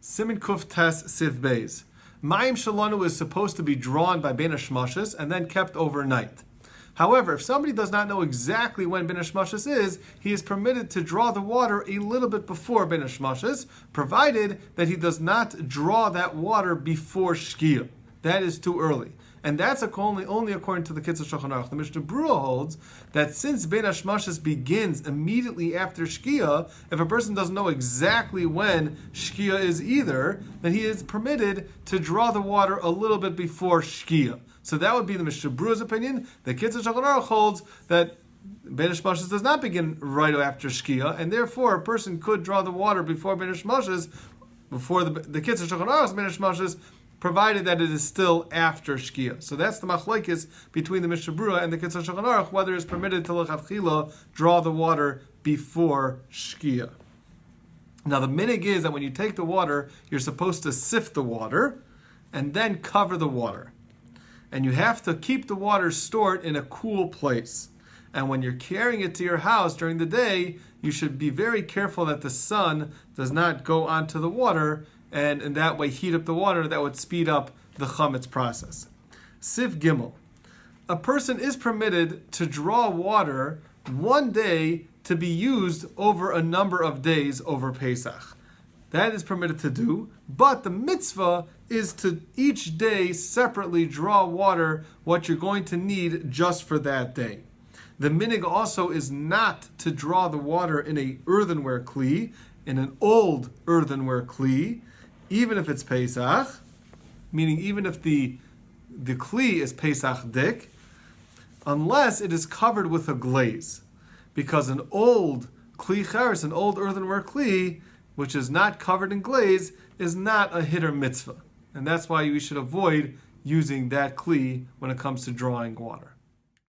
Siman Kuf Tes Siv Beis. Mayim Shalanu is supposed to be drawn by Ben Hashmashis and then kept overnight. However, if somebody does not know exactly when Ben Hashmashis is, he is permitted to draw the water a little bit before Ben Hashmashis, provided that he does not draw that water before Shkia. That is too early. And that's only according to the Kitzur Shulchan Aruch. The Mishnah Berurah holds that since Ben Hashmashis begins immediately after Shkia, if a person doesn't know exactly when Shkia is either, then he is permitted to draw the water a little bit before Shkia. So that would be the Mishnah Berurah's opinion. The Kitzur Shulchan Aruch holds that Ben Hashmashis does not begin right after Shkia, and therefore a person could draw the water before Ben Hashmashis, before the Kitzur Shulchan Aruch's Ben Hashmashis, provided that it is still after Shkia. So that's the machlokes between the Mishnah Berurah and the Kitzur Shulchan Aruch, whether it's permitted to lechatchila draw the water before Shkia. Now the minhag is that when you take the water, you're supposed to sift the water and then cover the water. And you have to keep the water stored in a cool place. And when you're carrying it to your house during the day, you should be very careful that the sun does not go onto the water and in that way heat up the water. That would speed up the chametz process. Siv Gimel. A person is permitted to draw water one day to be used over a number of days over Pesach. That is permitted to do, but the mitzvah is to each day separately draw water what you're going to need just for that day. The minhag also is not to draw the water in an earthenware kli, in an old earthenware kli, even if it's Pesach, meaning even if the kli is Pesach dik, unless it is covered with a glaze. Because an old kli cheres, an old earthenware kli, which is not covered in glaze, is not a hitter mitzvah. And that's why we should avoid using that kli when it comes to drawing water.